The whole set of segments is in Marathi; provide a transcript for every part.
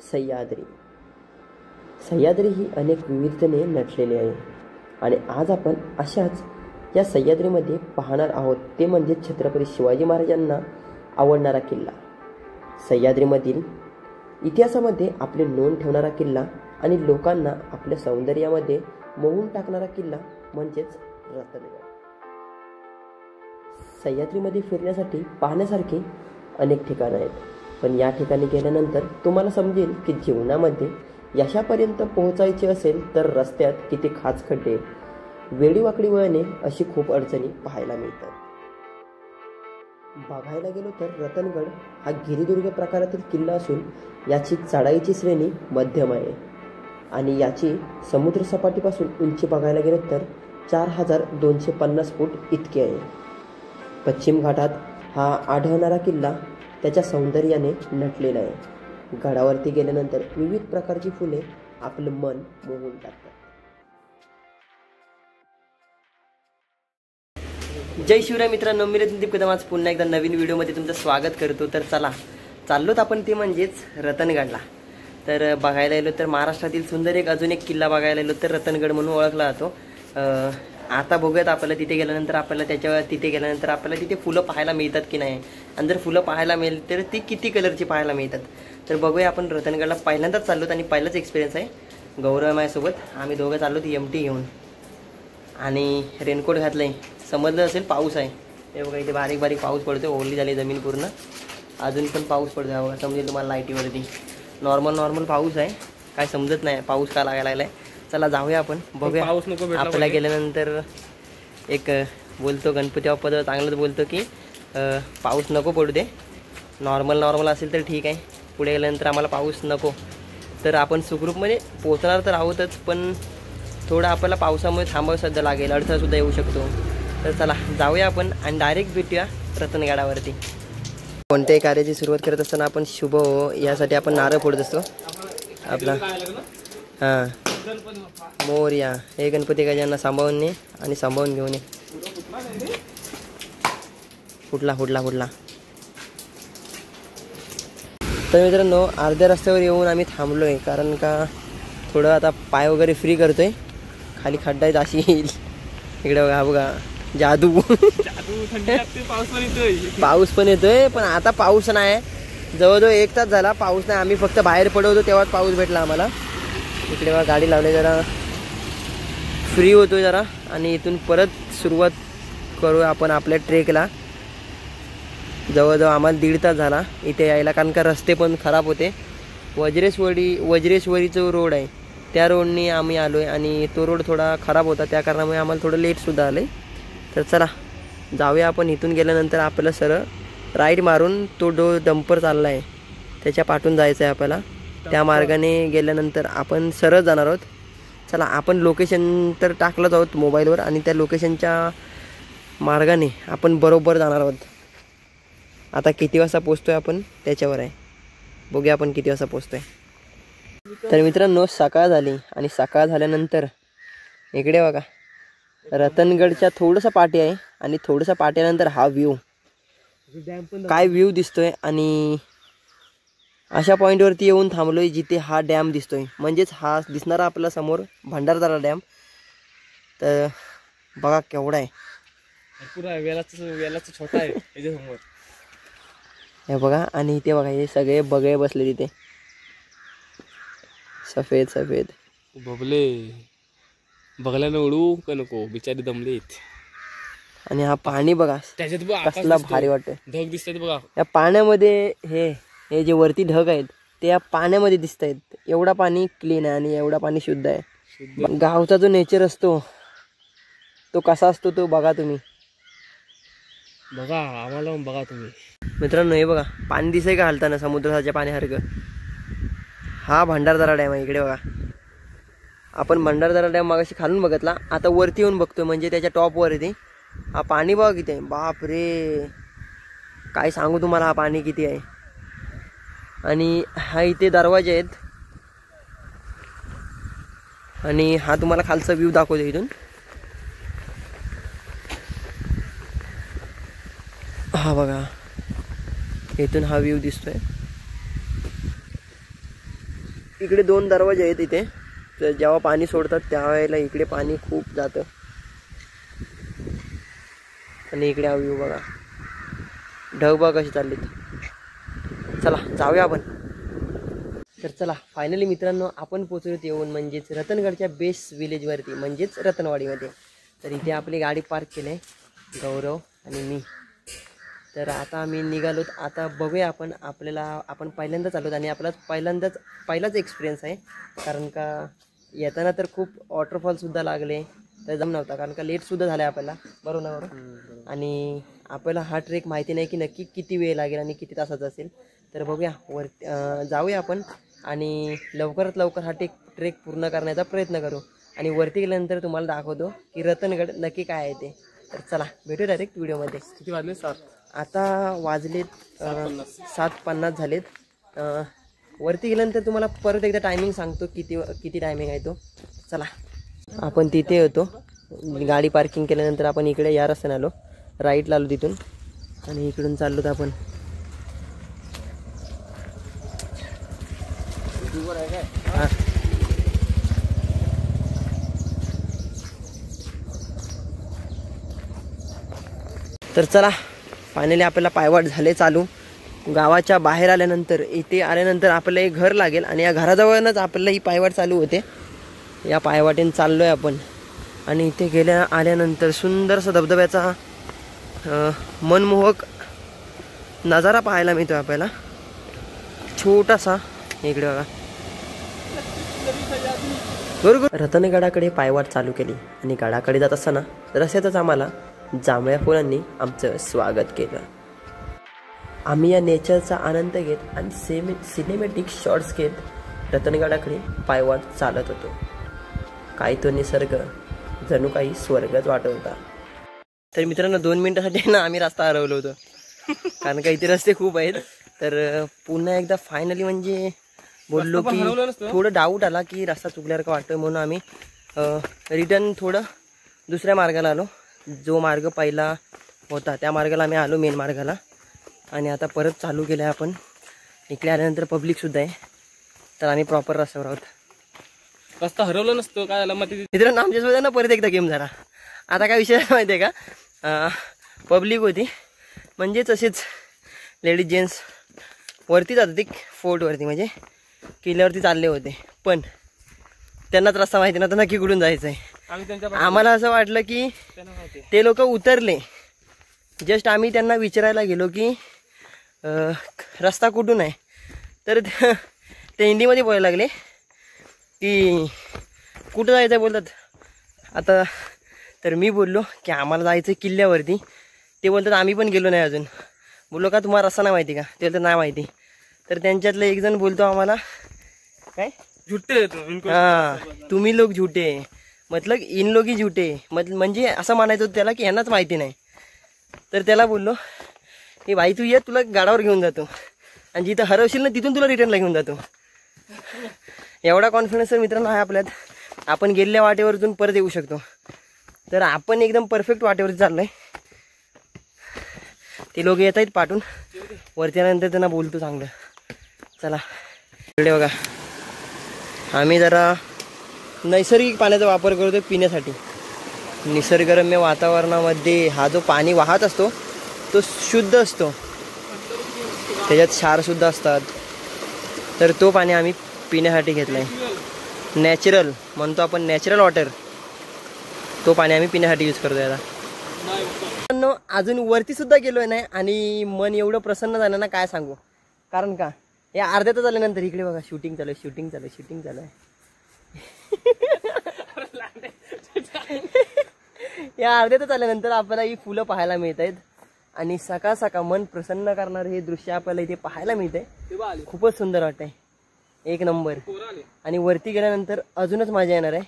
सह्याद्री. सह्याद्री ही अनेक विविधतेने नटलेली आहे आणि आज आपण अशाच या सह्याद्रीमध्ये पाहणार आहोत ते म्हणजे छत्रपती शिवाजी महाराजांना आवडणारा किल्ला. सह्याद्रीमधील इतिहासामध्ये आपली नोंद ठेवणारा किल्ला आणि लोकांना आपल्या सौंदर्यामध्ये मोहून टाकणारा किल्ला म्हणजेच रतनगड. सह्याद्रीमध्ये फिरण्यासाठी पाहण्यासारखी अनेक ठिकाणं आहेत, पण या ठिकाणी गेल्यानंतर तुम्हाला समजेल की जीवनामध्ये यशापर्यंत पोहोचायचे असेल तर रस्त्यात किती खाचखड्डे, वेडीवाकडी वळणे अशी खूप अडचणी पाहायला मिळतात. बघायला गेलो तर रतनगड हा गिरिदुर्ग प्रकारातील किल्ला असून याची चढाईची श्रेणी मध्यम आहे आणि याची समुद्रसपाटीपासून उंची बघायला गेलो तर 4250 फूट इतकी आहे. पश्चिम घाटात हा आढळणारा किल्ला त्याच्या सौंदर्याने नटलेला आहे. गडावरती गेल्यानंतर विविध प्रकारची फुले आपलं मन मोहून टाकतात. जय शिवराय मित्रांनो, मी रतनदीप कदम आज पुन्हा एकदा नवीन व्हिडिओमध्ये तुमचं स्वागत करतो. तर चला चाललोत आपण ते म्हणजेच रतनगडला. तर बघायला गेलो तर महाराष्ट्रातील सुंदर अजून एक किल्ला बघायला गेलो तर रतनगड म्हणून ओळखला जातो. आता बघूयात आपल्याला तिथे गेल्यानंतर आपल्याला तिथे फुलं पाहायला मिळतात की नाही, आणि जर फुलं पाहायला मिळेल तर ती किती कलरची पाहायला मिळतात. तर बघूया आपण रतनगडला पहिल्यांदाच चाललोत आणि पहिलाच एक्सपिरियन्स आहे. गौरव माझ्यासोबत, आम्ही दोघं चाललोत MT घेऊन आणि रेनकोट घातलं आहे. समजलं असेल पाऊस आहे, हे बघा इथे बारीक बारीक पाऊस पडतो, ओली झाली जमीन पूर्ण, अजून पण पाऊस पडतो बघा, समजेल तुम्हाला लाईटीवरती. नॉर्मल पाऊस आहे, काय समजत नाही पाऊस का लागायला लागलाय. चला जाऊया आपण बघूया. आपल्याला गेल्यानंतर एक बोलतो गणपती बाप्पा चांगलंच बोलतो की पाऊस नको पडू दे, नॉर्मल असेल तर ठीक आहे. पुढे गेल्यानंतर आम्हाला पाऊस नको, तर आपण सुखरूपमध्ये पोहोचणार तर आहोतच, पण थोडं आपल्याला पावसामुळे थांबावं सध्या लागेल, अडथळासुद्धा येऊ शकतो. तर चला जाऊया आपण आणि डायरेक्ट भेटूया रतनगडावरती. कोणत्याही कार्याची सुरुवात करत असताना आपण शुभ हो यासाठी आपण नारळ फोडत असतो आपला. हां, मोरया, हे गणपती गजांना सांभाळून ने आणि सांभाळून घेऊन ये. फुटला. तर मित्रांनो, अर्ध्या रस्त्यावर येऊन आम्ही थांबलो आहे, कारण का थोडं आता पाय वगैरे फ्री करतोय. खाली खड्डा आहे अशी येईल इकडे बघा जादू. पाऊस पण येतोय, पण आता पाऊस नाही. जवळजवळ 1 तास झाला पाऊस नाही. आम्ही फक्त बाहेर पडवतो तेव्हाच पाऊस भेटला आम्हाला. इकडे बघा गाडी लावली, जरा फ्री होतोय जरा, आणि इथून परत सुरुवात करू आपण आपल्या ट्रेकला. जवळजवळ आम्हाला 1.5 तास झाला इथे यायला, कारण का रस्ते पण खराब होते. वज्रेश्वरीचं रोड आहे, त्या रोडने आम्ही आलो आहे आणि तो रोड थोडा खराब होता, त्या कारणामुळे आम्हाला थोडं लेटसुद्धा आलं आहे. तर चला जाऊया आपण. इथून गेल्यानंतर आपल्याला सरळ राईट मारून तो डंपर चालला आहे त्याच्या पाठून जायचं आहे आपल्याला. त्या मार्गाने गेल्यानंतर आपण सरळ जाणार आहोत. चला आपण लोकेशन तर टाकलंच आहोत मोबाईलवर, आणि त्या लोकेशनच्या मार्गाने आपण बरोबर जाणार आहोत. आता किती वाजता पोचतोय आपण त्याच्यावर आहे, बघूया आपण किती वाजता पोचतोय. तर मित्रांनो, सकाळ झाली आणि सकाळ झाल्यानंतर इकडे बघा रतनगडच्या थोडंसं पाठी आहे, आणि थोडंसं पाठीनंतर हा व्ह्यू, काय व्ह्यू दिसतोय. आणि अशा पॉईंटवरती येऊन थांबलोय जिथे हा डॅम दिसतोय, म्हणजेच हा दिसणारा आपला समोर भंडारदरा डॅम. तर बघा केवढा आहे, पुरा वेलाचा छोटा आहे याच्यासमोर, हे बघा. आणि इथे बघा हे सगळे बगळे बसले तिथे, सफेद बबले बघल्यानं उडू का नको, बिचारी दमलेत. आणि हा पाणी बघा त्याच्यात कसला भारी वाटतंय. ढग दिसतात बघा या पाण्यामध्ये, हे जे वरती ढग आहेत ते या पाण्यामध्ये दिसत आहेत. एवढा पाणी क्लीन आहे आणि एवढा पाणी शुद्ध आहे. गावचा जो नेचर असतो तो कसा असतो तो बघा तुम्ही, बघा आम्हाला बघा तुम्ही. मित्रांनो हे बघा पाणी दिसतंय का हलताना समुद्राच्या पाण्यासारखं. हा भंडारदरा डॅम आहे. इकडे बघा आपण भंडारदरा डॅम मागाशी खालून बघितला, आता वरती येऊन बघतोय, म्हणजे त्याच्या टॉपवर येते. हा पाणी बघा किती आहे, बाप रे काय सांगू तुम्हाला हा पाणी किती आहे. आणि हा इथे दरवाजे आहेत, आणि हा तुम्हाला खालचा व्ह्यू दाखवतो इथून. हा बघा इथून हा व्ह्यू दिसतोय. इकडे 2 दरवाजे आहेत इथे, तर जेव्हा पाणी सोडतात त्यावेळेला इकडे पाणी खूप जातं. आणि इकडे हा व्ह्यू बघा, ढग बघा कशी चाललीत. चला जाऊया आपण. तर चला फायनली मित्रांनो आपण पोचलोत येऊन म्हणजेच रतनगडच्या बेस विलेजवरती म्हणजेच रतनवाडीमध्ये. तर इथे आपली गाडी पार्क केली आहे, गौरव आणि मी. तर आता आम्ही निघालोत. आता बघूया आपण पहिल्यांदाच आलोत आणि आपला पहिलाच एक्सपिरियन्स आहे. कारण का येताना तर खूप वॉटरफॉलसुद्धा लागले, तर जम नव्हता कारण का लेटसुद्धा झाला आहे आपल्याला, बरोबर ना बरोबर. आणि आपल्याला हा ट्रेक माहिती नाही की नक्की किती वेळ लागेल आणि किती तासाचा असेल. तर बघूया जाऊया आपण आणि लवकरात लवकर हा ट्रेक पूर्ण करण्याचा प्रयत्न करू. आणि वरती गेल्यानंतर तुम्हाला दाखवतो की रतनगड नक्की काय आहे ते. तर चला भेटू डायरेक्ट व्हिडिओमध्ये. किती वाजले? 7. आता वाजलेत 7:50 झालेत. वरती गेल्यानंतर तुम्हाला परत एकदा टायमिंग सांगतो किती टायमिंग आहे तो. चला आपण तिथे होतो, गाडी पार्किंग केल्यानंतर आपण इकडे या रस्त्याने आलो, राईटला आलो तिथून आणि इकडून चाललो तर आपण. हां तर चला फायनली आपल्याला पायवाट झाले चालू. गावाच्या बाहेर आल्यानंतर इथे आल्यानंतर आपल्याला एक घर लागेल आणि या घराजवळच आपल्याला ही पायवाट चालू होते. या पायवाटेने चाललो आहे आपण आणि इथे आल्यानंतर सुंदरसा धबधब्याचा मनमोहक नजारा पाहायला मिळतो आपल्याला. छोटासा इकडे बघा. रतनगडाकडे पायवाट चालू केली आणि गडाकडे जात असताना रस्त्यातच आम्हाला जांभळ्या फुलांनी आमचं स्वागत केलं. आम्ही या नेचरचा आनंद घेत आणि सिनेमॅटिक शॉट्स घेत रतनगडाकडे पायवाट चालत होतो. काही तो निसर्ग जणू काही स्वर्गच वाटत होता. तर मित्रांनो 2 मिनिटासाठी ना आम्ही रस्ता हरवलो होतो कारण का इथे रस्ते खूप आहेत. तर पुन्हा एकदा फायनली म्हणजे बोललो की थोडं डाऊट आला की रस्ता चुकल्यावर का वाटतोय, म्हणून आम्ही रिटर्न थोडं दुसऱ्या मार्गाला आलो. जो मार्ग पहिला होता त्या मार्गाला आम्ही आलो, मेन मार्गाला. आणि आता परत चालू केलं आहे आपण. इकडे आल्यानंतर पब्लिकसुद्धा आहे, तर आम्ही प्रॉपर रस्त्यावर आहोत. रस्ता हरवला नसतो काय झालं मग मित्रांनो आमच्यासोबत ना परत एकदा गेम झाला. आता काय विषय माहिती आहे का, पब्लिक होती म्हणजेच असेच लेडीज जेंट्स वरती जात होते फोर्टवरती, म्हणजे किल्ल्यावरती चालले होते, पण त्यांनाच रस्ता माहिती नव्हता नक्की कुठून जायचं आहे. आम्हाला असं वाटलं की ते लोक उतरले. जस्ट आम्ही त्यांना विचारायला गेलो की रस्ता कुठून आहे, तर ते हिंदीमध्ये बोलायला लागले की कुठं जायचं आहे बोलतात. आता तर मी बोललो की आम्हाला जायचं आहे किल्ल्यावरती. ते बोलतात आम्ही पण गेलो नाही अजून. बोललो का तुम्हाला रस्ता नाही माहिती का, ते बोलतात नाही माहिती. तर त्यांच्यातलं एक जण बोलतो आम्हाला काय झुट्टे, हां तुम्ही लोक झुटे, मतलब इन लोक ही झुटे, म्हणजे असं म्हणायचं होतं त्याला की यांनाच माहिती नाही. तर त्याला बोललो की भाई तू ये, तुला गाडावर घेऊन जातो आणि जिथं हरवशील ना तिथून तुला रिटर्नला घेऊन जातो. एवढा कॉन्फिडन्स तर मित्रांनो आहे आपल्यात, आपण गेलेल्या वाटेवरतून परत येऊ शकतो. तर आपण एकदम परफेक्ट वाटेवरती चाललो आहे. ते लोक येत आहेत पाठून, वरती आल्यानंतर त्यांना बोलतो चांगलं. चला इकडे बघा, आम्ही जरा नैसर्गिक पाण्याचा वापर करतो पिण्यासाठी. निसर्गरम्य वातावरणामध्ये हा जो पाणी वाहत असतो तो शुद्ध असतो, त्याच्यात क्षारसुद्धा असतात. तर तो पाणी आम्ही पिण्यासाठी घेतला आहे. नॅचरल म्हणतो आपण, नॅचरल वॉटर, तो पाणी आम्ही पिण्यासाठी यूज करतो याला. अजून वरती सुद्धा गेलोय नाही आणि मन एवढं प्रसन्न झालं ना काय सांगू. कारण का या अर्ध्या तास झाल्यानंतर इकडे बघा शूटिंग चालू आहे. या अर्ध्या तास झाल्यानंतर आपल्याला ही फुलं पाहायला मिळत आहेत आणि सकाळ सकाळ मन प्रसन्न करणारे हे दृश्य आपल्याला इथे पाहायला मिळतंय. खूपच सुंदर वाटतंय, एक नंबर. आणि वरती गेल्यानंतर अजूनच मजा येणार आहे.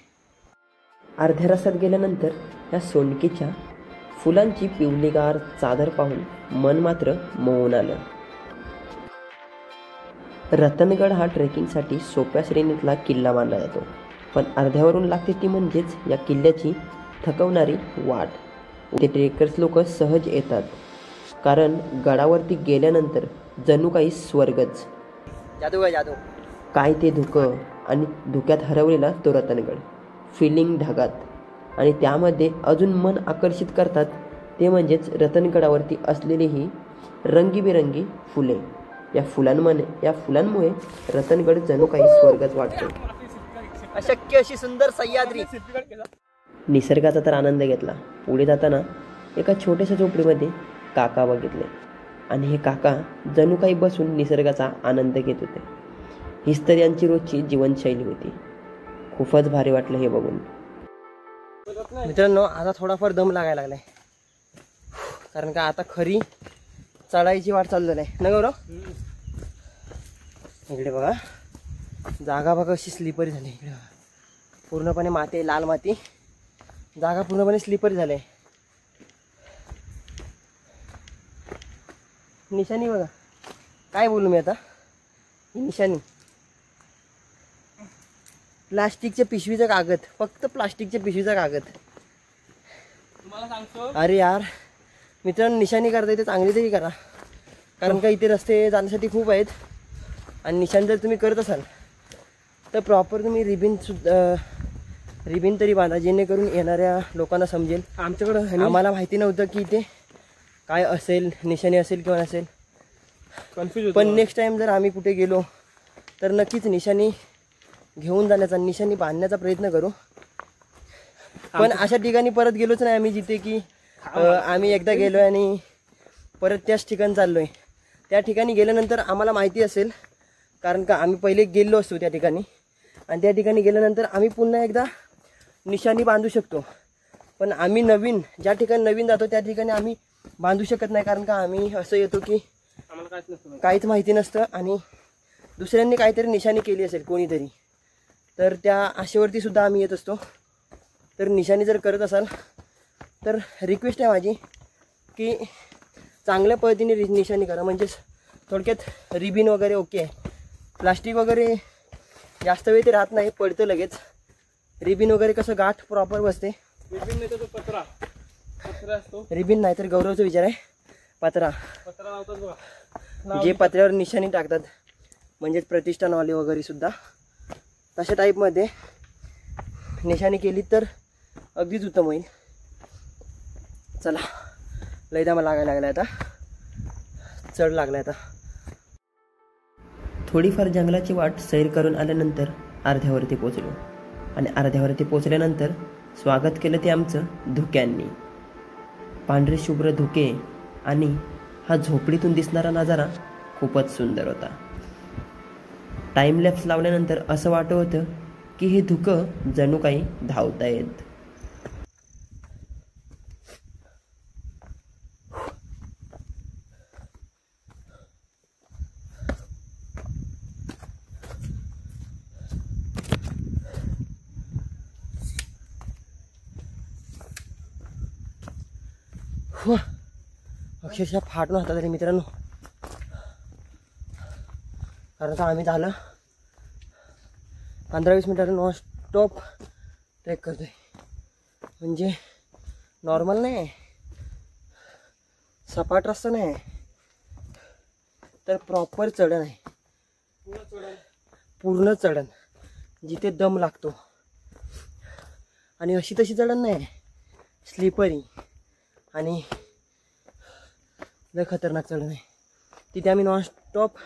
अर्ध्या रस्त्यात गेल्यानंतर या सोंडकीच्या फुलांची पिवळीगार चादर पाहून मन मात्र मोहून आलं. रतनगड हा ट्रेकिंगसाठी सोप्या श्रेणीतला किल्ला मानला जातो, पण अर्ध्यावरून लागते ती म्हणजेच या किल्ल्याची थकवणारी वाट. ते ट्रेकर्स लोक सहज येतात, कारण गडावरती गेल्यानंतर जणू काही स्वर्गच. जादू काय जादू. काय ते धुकं आणि धुक्यात हरवलेला तो रतनगड, फिलिंग ढगात आणि त्यामध्ये अजून मन आकर्षित करतात ते म्हणजेच रतनगडावरती असलेली ही रंगीबेरंगी फुले. या फुलांमुळे रतनगड जणू काही स्वर्गच वाटतो. अशक्य अशी सुंदर सह्याद्री. निसर्गाचा तर आनंद घेतला. पुढे जाताना एका छोट्याशा झोपडीमध्ये काका बघितले आणि हे काका जणू काही बसून निसर्गाचा आनंद घेत होते. हीच तर यांची रोजची जीवनशैली होती. खूपच भारी वाटलं हे बघून. मित्रांनो, आता थोडाफार दम लागायला लागलाय, कारण का आता खरी चढायची वाट चालू झाली आहे ना गौरव. इकडे बघा जागा बघा अशी स्लिपरी झाली. इकडे बघा पूर्णपणे माती, लाल माती, जागा पूर्णपणे स्लिपरी झाली. निशाणी बघा, काय बोलू मी आता. ही निशाणी प्लास्टिकच्या पिशवीचा कागद, फक्त प्लास्टिकच्या पिशवीचा कागद. तुम्हाला सांगतो, अरे यार मित्रांनो, निशाणी करता येते चांगली तरी करा, कारण का इथे रस्ते जाण्यासाठी खूप आहेत. आणि निशाण जर तुम्ही करत असाल तर प्रॉपर तुम्ही रिबिन तरी बांधा, जेणेकरून येणाऱ्या लोकांना समजेल. आमच्याकडं आम्हाला माहिती नव्हतं की इथे काय असेल, निशाणी असेल किंवा नसेल, कन्फ्यूज. पण नेक्स्ट टाइम जर आम्ही कुठे गेलो तर नक्कीच निशाणी घेऊन जाण्याचा, निशाणी बांधण्याचा प्रयत्न करू. पण अशा ठिकाणी परत गेलोच नाही आम्ही जिथे की आम्ही एकदा गेलो आणि परत त्याच ठिकाणी चाललो आहे. त्या ठिकाणी गेल्यानंतर आम्हाला माहिती असेल, कारण का आम्ही पहिले गेलो असतो त्या ठिकाणी, आणि त्या ठिकाणी गेल्यानंतर आम्ही पुन्हा एकदा निशाणी बांधू शकतो. पण आम्ही ज्या ठिकाणी नवीन जातो त्या ठिकाणी आम्ही बांधू शकत नाही, कारण का आम्ही असं येतो की आम्हाला काहीच माहिती नसतं आणि दुसऱ्यांनी काहीतरी निशाणी केली असेल कोणीतरी, तर त्या आशेवरती सुद्धा आम्ही येत असतो. तर निशाणी जर करत असाल तर रिक्वेस्ट आहे माझी की चांगल्या पद्धतीने निशाणी करा. म्हणजेच थोडक्यात रिबिन वगैरे ओके आहे, प्लास्टिक वगैरे जास्त वेळ ते राहत नाही, पडतं लगेच. रिबिन वगैरे कसं गाठ प्रॉपर बसते. रिबिन नाही तर तो पत्रा असतो. रिबिन नाही तर गौरवचा विचार आहे पत्रा लावतात बघा, जे पत्र्यावर निशाणी टाकतात, म्हणजेच प्रतिष्ठानवाले वगैरे सुद्धा तशा टाईपमध्ये निशाणी केली तर अगदीच उत्तम होईल. चला, लय दम लागायला लागला आता, चढ लागला आता. थोडीफार जंगलाची वाट सैर करून आल्यानंतर अर्ध्यावरती पोचलो आणि अर्ध्यावरती पोचल्यानंतर स्वागत केलं ते आमचं धुक्यांनी. पांढरे शुभ्र धुके आणि हा झोपडीतून दिसणारा नजारा खूपच सुंदर होता. टाईम लॅप्स लावल्यानंतर असं वाटत होतं की हे धुकं जणू काही धावतायत. अक्षरशः फाटून हातात आले मित्रांनो, कारण का आम्ही झालं 15-20 मिनिटांनी नॉन स्टॉप ट्रेक करतोय. म्हणजे नॉर्मल नाही, सपाट रस्ता नाही, तर प्रॉपर चढण आहे, पूर्ण चढण जिथे दम लागतो. आणि अशी तशी चढण नाही, स्लिपरी आणि लय खतरनाक चढण आहे. तिथे आम्ही नॉन स्टॉप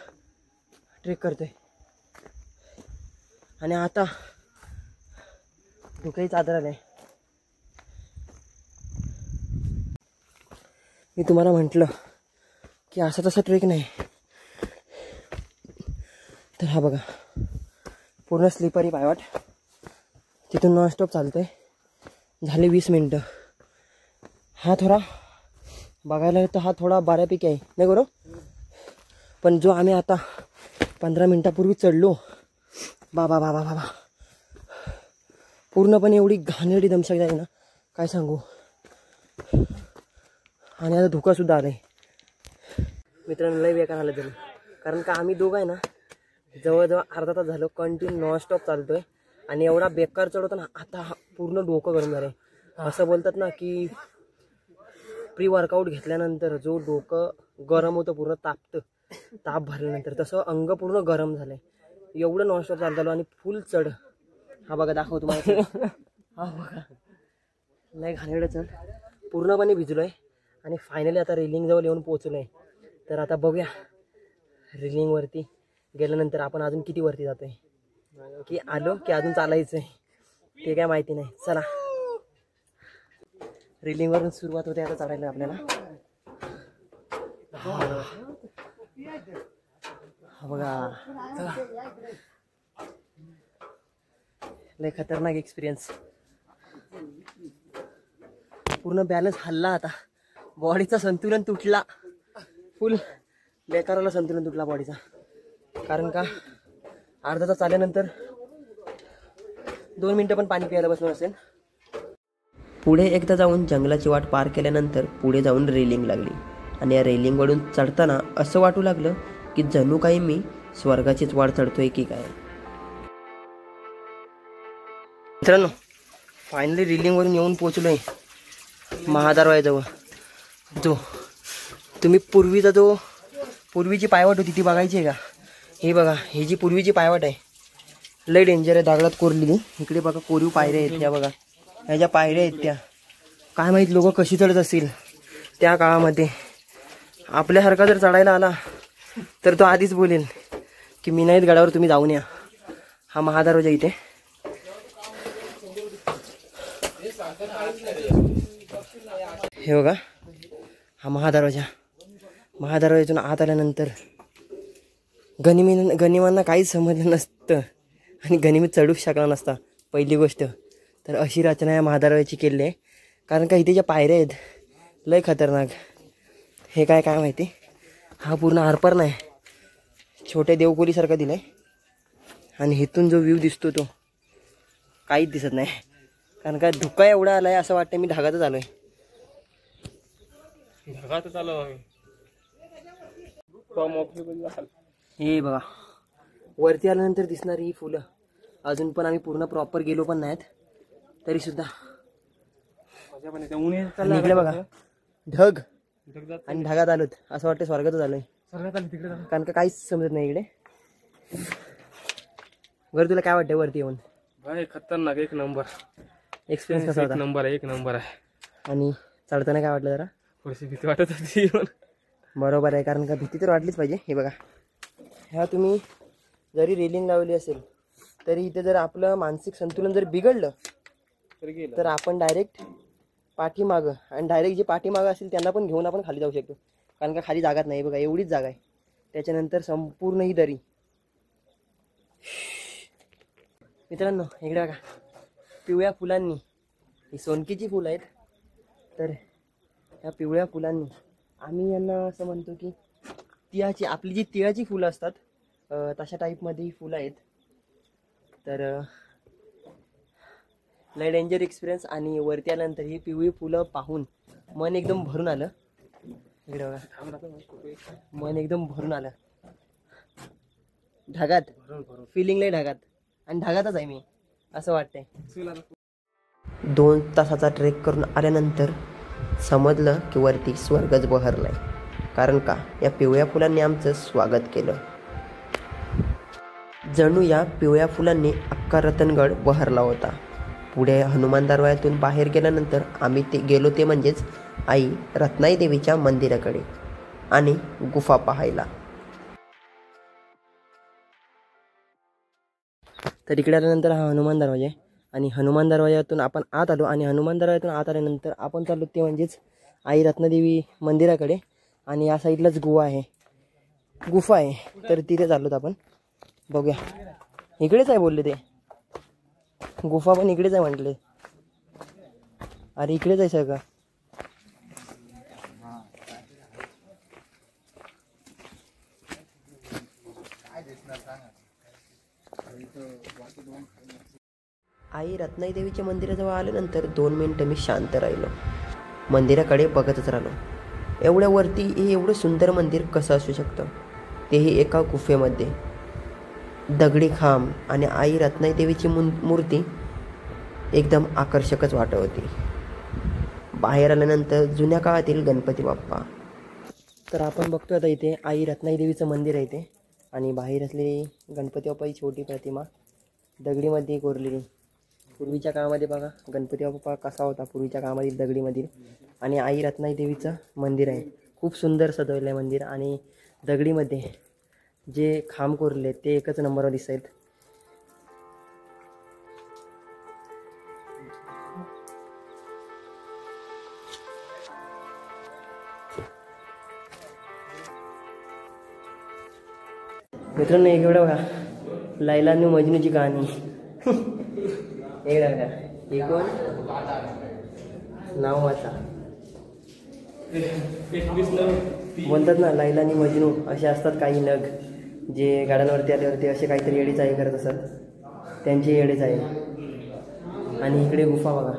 ट्रेक करतोय. आणि आता धुक्याची चादर आले. मी तुम्हाला म्हटलं की असा तसा ट्रेक नाही, तर हा बघा पूर्ण स्लिपरी पायवाट, तिथून नॉन स्टॉप चालतोय. झाले 20 मिनटं. हा थोडा बघायला तर हा थोडा बऱ्यापैकी आहे नाही बरोबर, पण जो आम्ही आता 15 मिनटापूर्वी चढलो, बाबा बाबा बाबा पूर्णपणे एवढी घाणेरडी दमशक जाईल ना काय सांगू. आणि आता धुकासुद्धा आलं आहे मित्रांनो, लय बेकार आलं तरी, कारण का आम्ही दोघं आहे ना जवळजवळ अर्धा तास झालं कंटिन्यू नॉनस्टॉप चालतोय. आणि एवढा बेकार चढवतो ना, आता पूर्ण डोकं गरम झालं आहे. असं बोलतात ना की प्री वर्कआउट घेतल्यानंतर जो डोकं गरम होतं, पूर्ण तापतं, ताप भरल्यानंतर, तसं अंग पूर्ण गरम झालं आहे. एवढं नॉनस्टॉप चालतो आणि फुल चढ. हा बघा दाखव तुम्हाला. हा बघा नाही घाणेरडं चढ. पूर्णपणे भिजलो आहे आणि फायनली आता रेलिंगजवळ येऊन पोहोचलो आहे. तर आता बघूया रेलिंगवरती गेल्यानंतर आपण अजून किती वरती जातो आहे, की आलो की अजून चालायचं आहे ते काय माहिती नाही. चला रेलिंगवरून सुरुवात होते आता चढायला आपल्याला. हा बघा लय खतरनाक एक्सपिरियन्स. पूर्ण बॅलन्स हल्ला आता. बॉडीचा संतुलन तुटला. फुल बेकाराला संतुलन तुटला बॉडीचा. कारण का अर्धा तास आल्यानंतर 2 मिनिटं पण पाणी प्यायला बसलो असेल. पुढे एकदा जाऊन जंगलाची वाट पार केल्यानंतर पुढे जाऊन रेलिंग लागली आणि या रेलिंगवरून चढताना असं वाटू लागलं की जणू काही मी स्वर्गाचीच वाट चढतोय की काय. मित्रांनो फायनली रेलिंगवरून येऊन पोचलोय महादारवाजवळ. जो तुम्ही पूर्वीची पायवाट होती ती बघायची आहे का? हे बघा ही जी पूर्वीची पायवाट आहे लय डेंजर आहे, दगडात कोरलेली. इकडे बघा कोरीव पायऱ्या आहेत त्या बघा. ह्या ज्या पायऱ्या आहेत त्या काय माहीत लोक कशी चढत असतील त्या काळामध्ये. आपल्यासारखा जर चढायला आला तर तो आधीच बोलेल की मी नाहीत गडावर, तुम्ही जाऊन या. हा महादरवाजा इथे. हे बघा हा महादरवाजा. महादरवाजातून आत आल्यानंतर गनिमांना काहीच समजलं नसतं आणि गनिमीत चढूच शकला नसता. पहिली गोष्ट तर अशी रचना या महादरवाजाची केली आहे. कारण का इथे ज्या पायऱ्या आहेत लय खतरनाक. हे काय माहिती. हा पूर्ण आरपार नाही, छोट्या देवकोलीसारखा दिला आहे. आणि इथून जो व्ह्यू दिसतो तो काहीच दिसत नाही. कारण का धुका एवढा आला आहे असं वाटतं मी ढगातच आलो आहे. ढगातच आलो आम्ही. हे बघा वरती आल्यानंतर दिसणारी ही फुलं. अजून पण आम्ही पूर्ण प्रॉपर गेलो पण नाहीत तरी सुद्धा. इकडे बघा ढग आणि ढगात आलोत असं वाटतं स्वर्गातच आलोय. कारण का काहीच समजत नाही इकडे. वर तुला काय वाटतं वरती येऊन? भाई खतरनाक एक नंबर एक्सपिरियन्स कसा होता? एक नंबर आहे. आणि चढताना काय वाटलं जरा? थोडीशी भीती वाटत होती. बरोबर आहे, कारण का भीती तर वाटलीच पाहिजे. हे बघा ह्या तुम्ही जरी रेलिंग लावली असेल तरी इथे जर आपलं मानसिक संतुलन जर बिघडलं तर आपण डायरेक्ट पाठीमागं आणि डायरेक्ट जे पाठीमागं असेल त्यांना पण घेऊन आपण खाली जाऊ शकतो. कारण का खाली जागाच नाही. बघा एवढीच जागा आहे. त्याच्यानंतर संपूर्ण ही दरी. मित्रांनो इकडे बघा पिवळ्या फुलांनी, ही सोनकीची फुलं आहेत. तर ह्या पिवळ्या फुलांनी आम्ही यांना असं म्हणतो की तिळाची, आपली जी तिळाची फुलं असतात तशा टाईपमध्ये ही फुलं आहेत. तर लय डेंजर एक्सपिरियन्स. आणि वरती आल्यानंतर ही पिवळी फुलं पाहून मन एकदम भरून आलं. इकडे बघा मन एकदम भरून आलं. ढगात फिलिंग लय ढगात आणि ढगातच आहे मी असं वाटतंय. 2 तासाचा ट्रेक करून आल्यानंतर समजलं की वरती स्वर्गच बहरलाय. कारण का या पिवळ्या फुलांनी आमचं स्वागत केलं. जणू या पिवळ्या फुलांनी अख्खा रतनगड बहरला होता. पुढे हनुमान दरवाजातून बाहेर गेल्यानंतर आम्ही गेलो ते म्हणजेच आई रत्नाई देवीच्या मंदिराकडे आणि गुफा पाहायला. तर इकडे आल्यानंतर हा हनुमान दरवाजा आहे आणि हनुमान दरवाजातून आपण आत आलो. आणि हनुमान दरवाजातून आत आल्यानंतर आपण चाललो ते म्हणजेच आई रत्नादेवी मंदिराकडे. आणि या साईडलाच गुफा आहे. तर तिथे चाललोत आपण. बघूया इकडेच आहे बोलले ते. गुफा पण इकडेच आहे म्हटले. अरे इकडेच आहे सगळं. आई रत्नाई देवीच्या मंदिराजवळ आल्यानंतर 2 मिनिटं मी शांत राहिलो. मंदिराकडे बघतच राहिलो. एवढ्या वरती हे एवढं सुंदर मंदिर कसं असू शकतं, तेही एका गुफेमध्ये. दगडी खांब आणि आई रत्नाई देवीची मूर्ती एकदम आकर्षकच वाटत होती. बाहेर आल्यानंतर जुन्या काळातील गणपती बाप्पा. तर आपण बघतोय आता इथे आई रत्नाई देवीचं मंदिर आहे इथे. आणि बाहेर असलेली गणपती बाप्पाची छोटी प्रतिमा दगडीमध्ये कोरलेली. पूर्वीच्या काळामध्ये बघा गणपती बाप्पा कसा होता पूर्वीच्या काळामध्ये दगडीमध्ये. आणि आई रत्नाई देवीचं मंदिर आहे, खूप सुंदर सजवलं आहे मंदिर. आणि दगडीमध्ये जे खांब कोरले ते एकच नंबरवर दिसत आहेत. मित्रांनो एक वेळा बघा लैला आणि मजनूची कहाणी. एक बघा हे कोण नाव वाचा. बोलतात ना लैला आणि मजनू असे असतात काही नग जे गाड्यांवरती आल्यावरती असे काहीतरी येडीचाळी करत असतात, त्यांची येडीचाळी. आणि इकडे गुफा बघा,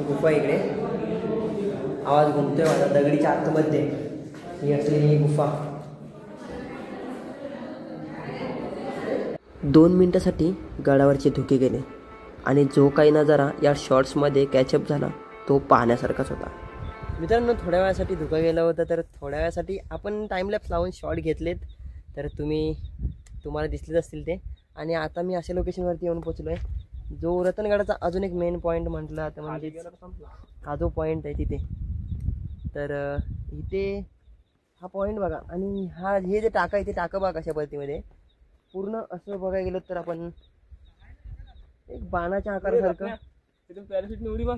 गुफा इकडे आवाज घुमतोय माझा दगडीच्या आतमध्ये ही असलेली ही गुफा. 2 मिनिटासाठी गडावरचे धुके गेले आणि जो काही नजारा या शॉर्ट्समध्ये कॅचअप झाला तो पाहण्यासारखाच होता. मित्रांनो थोड्या वेळासाठी धुका गेला होता, तर थोड्या वेळासाठी आपण टाईमलॅप्स लावून शॉर्ट घेतलेत तर तुम्हाला दिसलेच असतील ते. आणि आता मी अशा लोकेशनवरती येऊन पोचलो आहे जो रतनगडाचा अजून एक मेन पॉईंट म्हटला तर म्हणजे हा जो पॉईंट आहे तिथे. तर इथे हा पॉईंट बघा आणि हे जे टाका आहे ते टाकं बघा कशा पद्धतीमध्ये पूर्ण असं बघायला गेलं तर आपण एक बाणाच्या आकारासारखं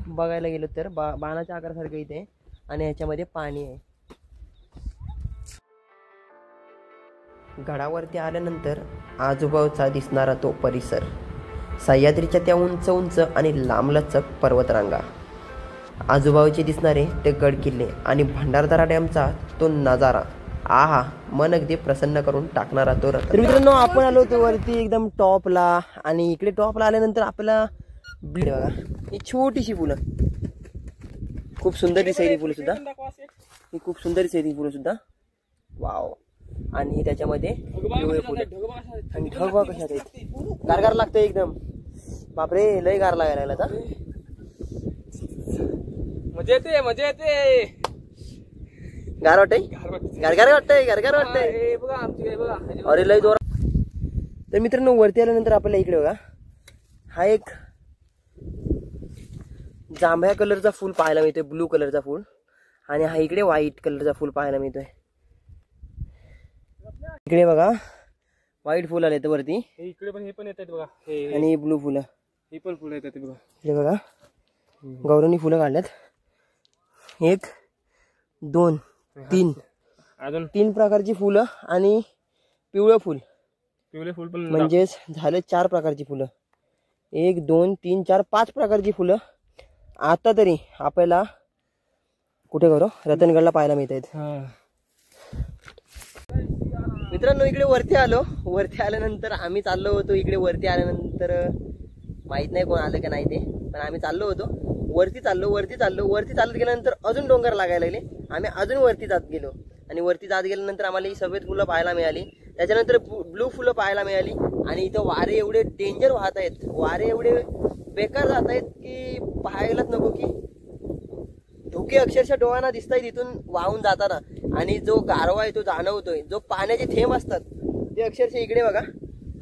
बघायला गेलो तर बाणाच्या आकारासारखं इथे. आणि ह्याच्यामध्ये पाणी आहे. गडावरती आल्यानंतर आजूबाजूचा दिसणारा तो परिसर, सह्याद्रीच्या त्या उंच उंच आणि लांबलचक पर्वतरांगा, आजूबाजूचे दिसणारे ते गड किल्ले आणि भंडारदरा डॅमचा तो नजारा, आहा मन अगदी प्रसन्न करून टाकणारा तो रथ. तर मित्रांनो आपण आलो होतो वरती एकदम टॉपला. आणि इकडे टॉपला आल्यानंतर आपल्याला बघा ही छोटीशी फुलं, खूप सुंदर दिसायची फुलं सुद्धा, ही खूप सुंदर दिसायची फुलं सुद्धा. वाव. आणि त्याच्यामध्ये पिवळे फुलं आणि ढग बघा कशात आहेत, गारगार लागतं एकदम. बापरे लय गार लागायला लागला. मजा येते गार वाटतंय, गारगार वाटतंय, गारगार वाटतंय. अरे लय जोर. तर मित्रांनो वरती आल्यानंतर आपल्याला इकडे बघा हा एक जांभळ्या कलरचा फूल पाहायला मिळतोय, ब्लू कलरचा फूल. आणि हा इकडे व्हाईट कलरचा फूल पाहायला मिळतोय. इकडे बघा व्हाईट फुल आले तर वरती, इकडे पण हे पण येतात बघा, आणि ब्लू फुलं ही पण फुलं येतात बघा. इकडे बघा गौरवनी फुलं काढल्यात. 1 2 3 अजून 3 प्रकारची फुलं आणि पिवळं फुल, पिवळे फुल पण म्हणजेच झाले 4 प्रकारची फुलं. 1 2 3 4 5 प्रकारची फुलं आता तरी आपल्याला कुठे करू रतनगडला पाहायला मिळत आहेत. मित्रांनो इकडे वरती आलो. वरती आल्यानंतर आम्ही चाललो होतो इकडे. वरती आल्यानंतर माहित नाही कोण आलं का नाही ते, पण आम्ही चाललो होतो वरती चालत गेल्यानंतर अजून डोंगर लागायला लागले. आम्ही अजून वरती जात गेलो आणि वरती जात गेल्यानंतर आम्हाला ही सफेद फुलं पाहायला मिळाली, त्याच्यानंतर ब्लू फुलं पाहायला मिळाली. आणि इथं वारे एवढे डेंजर वाहत आहेत, वारे एवढे बेकार जात आहेत की पाहायलाच नको, की धुके अक्षरशः डोळ्यांना दिसत आहेत इथून वाहून जाताना. आणि जो गारवा आहे तो जाणवतोय, जो पाण्याचे थेंब असतात ते अक्षरशः इकडे बघा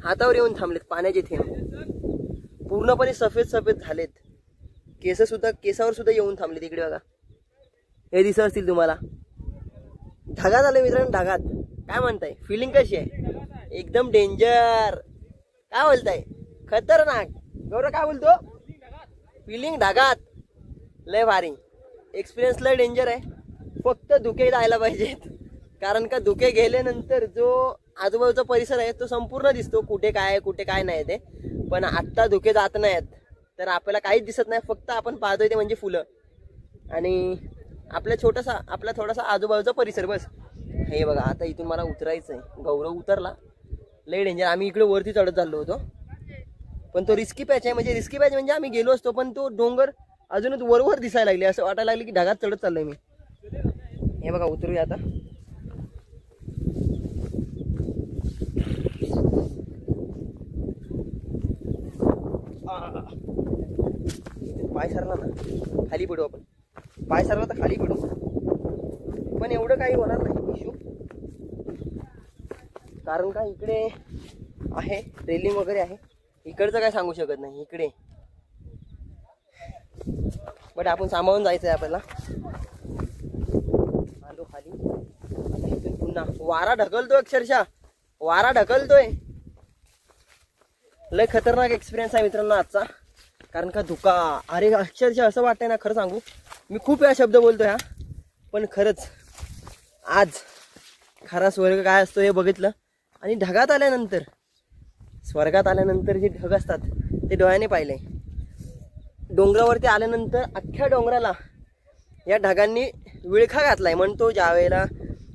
हातावर येऊन थांबलेत. पाण्याचे थेंब पूर्णपणे सफेद सफेद झालेत, केसावर सुद्धा येऊन थांबलेत. इकडे बघा हे दिसत असतील तुम्हाला. ढगात आले मित्रांनो, ढगात. काय म्हणताय, फिलिंग कशी आहे? एकदम डेंजर. काय बोलताय, खतरनाक. गौरव काय बोलतो, फिलिंग ढगात. लय भारी एक्सपिरियन्स, लय डेंजर आहे. फक्त धुके जायला पाहिजेत, कारण का धुके गेल्यानंतर जो आजूबाजूचा परिसर आहे तो संपूर्ण दिसतो, कुठे काय आहे कुठे काय नाही ते. पण आत्ता धुके जात नाहीत तर आपल्याला काहीच दिसत नाही, फक्त आपण पाहतोय ते म्हणजे फुलं आणि आपला थोडासा आजूबाजूचा परिसर बस. हे बघा आता इथून मला उतरायचं आहे. गौरव उतरला, लय डेंजर. आम्ही इकडे वरती चढत चाललो होतो, पण तो रिस्की पॅच आहे. म्हणजे आम्ही गेलो असतो, पण तो डोंगर अजूनच वरवर दिसायला लागले, असं वाटायला लागले की ढगात चढत चाललोय मी. हे बघा उतरूया आता. पाय सरला ना, खाली पडू आपण. पाय सारला तर खाली पडू, पण एवढं काही होणार नाही इश्यू, कारण का इकडे आहे रेलिंग वगैरे आहे. इकडचं काय सांगू शकत नाही इकडे, बट आपण सांभाळून जायचं आहे आपल्याला. आलो खाली. आता इथून पुन्हा वारा ढकलतोय, अक्षरशः वारा ढकलतोय. लय खतरनाक एक्सपिरियन्स आहे मित्रांनो आजचा, कारण का धुका. अरे अक्षरशः असं वाटतंय ना, खरं सांगू मी खूप वेळा शब्द बोलतोय हा, पण खरंच आज खरा स्वर्ग काय असतो हे बघितलं. आणि ढगात आल्यानंतर, स्वर्गात आल्यानंतर जे ढग असतात ते डोळ्याने पाहिले. डोंगरावरती आल्यानंतर अख्ख्या डोंगराला या ढगांनी विळखा घातलाय. म्हणतो ज्या वेळेला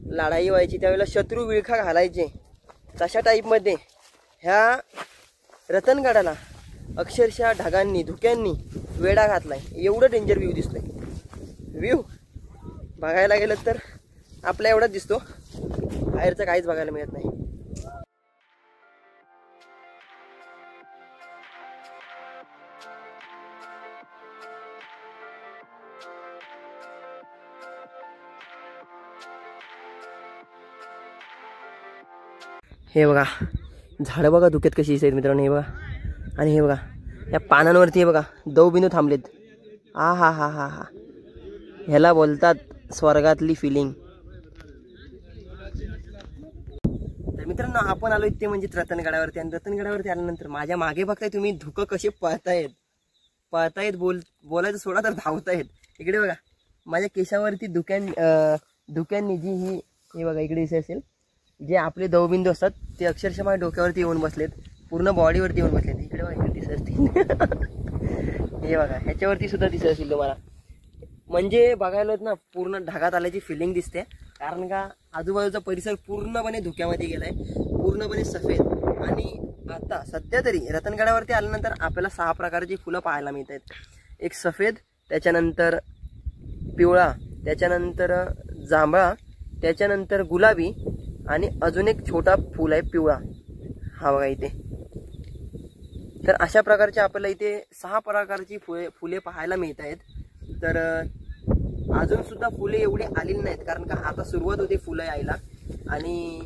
लढाई व्हायची त्यावेळेला शत्रू विळखा घालायचे, तशा टाईपमध्ये ह्या रतनगडाला अक्षरशः ढगांनी धुक्यांनी वेढा घातलाय. एवढं डेंजर व्ह्यू दिसतोय. व्ह्यू बघायला गेलं तर आपला एवढाच दिसतो, बाहेरचं काहीच बघायला मिळत नाही. हे बघा झाडं बघा धुक्यात कशी दिसत मित्रांनो, हे बघा. आणि हे बघा या पानांवरती हे बघा दवबिंदू थांबलेत. आ हा हा हा हा, ह्याला बोलतात स्वर्गातली फिलिंग. तर मित्रांनो आपण आलो इथे म्हणजे रतनगडावरती, आणि रतनगडावरती आल्यानंतर माझ्या मागे बघताय तुम्ही धुकं कसे पळतायत बोलायचं सोडा तर धावतायत. इकडे बघा माझ्या केशावरती धुक्यांनी जी ही हे बघा इकडे दिसत असेल, जे आपले दवबिंदू असतात ते अक्षरशः माझ्या डोक्यावरती येऊन बसलेत, पूर्ण बॉडीवरती येऊन बसलेत. इकडे बघा इकडे दिसत असतील हे बघा ह्याच्यावरती सुद्धा दिसत असेल तुम्हाला. म्हणजे बघायला ना पूर्ण ढगात आल्याची फिलिंग दिसते, कारण का आजूबाजूचा परिसर पूर्णपणे धुक्यामध्ये गेलाय, पूर्णपणे सफेद. आणि आता सध्या तरी रतनगडावरती आल्यानंतर आपल्याला 6 प्रकारची फुलं पाहायला मिळत आहेत. एक सफेद, त्याच्यानंतर पिवळा, त्याच्यानंतर जांभळा, त्याच्यानंतर गुलाबी, आणि अजून एक छोटा फूल आहे पिवळा, हा बघा इथे. तर अशा प्रकारचे आपल्याला इथे 6 प्रकारची फुले पाहायला मिळत आहेत. तर अजून सुद्धा फुले एवढी आलेली नाहीत, कारण का आता सुरुवात होते फुलं यायला. आणि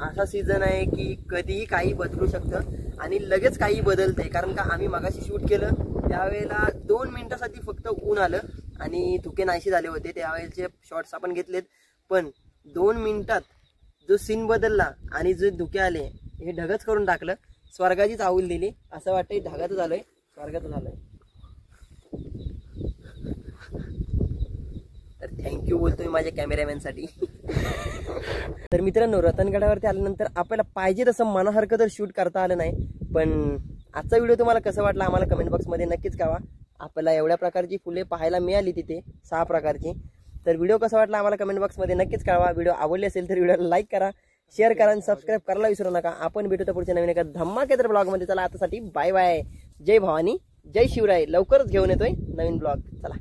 असा सीझन आहे की कधीही काही बदलू शकतं, आणि लगेच काही बदलतंय. कारण का आम्ही मगाशी शूट केलं त्यावेळेला 2 मिनिटासाठी फक्त ऊन आलं आणि धुके नाहीसे झाले होते. त्यावेळेचे शॉट्स आपण घेतलेत, पण 2 मिनिटात जो सीन बदलला आणि जो धुके आले हे ढगच करून टाकलं. स्वर्गाची चाहूल दिली, असं वाटतंय ढगाचं झालंय स्वर्गाचं झालंय. तर थँक्यू बोलतोय माझ्या कॅमेरामॅनसाठी. तर मित्रांनो रतनगडावरती आल्यानंतर आपल्याला पाहिजे तसं मनासारखं तर शूट करता आलं नाही, पण आजचा व्हिडिओ तुम्हाला कसं वाटला आम्हाला कमेंट बॉक्समध्ये नक्कीच कळवा. आपल्याला एवढ्या प्रकारची फुले पाहायला मिळाली तिथे 6 प्रकारची. तर व्हिडिओ कसा वाटला आम्हाला कमेंट बॉक्समध्ये नक्कीच कळवा. व्हिडिओ आवडले असेल तर व्हिडिओला लाईक करा, शेअर करा आणि सबस्क्राईब करायला विसरू नका. आपण भेटू तर पुढच्या नवीन एका धमाकेदार ब्लॉगमध्ये. चला आतासाठी बाय बाय. जय भवानी, जय शिवराय. लवकरच घेऊन येतोय नवीन ब्लॉग. चला.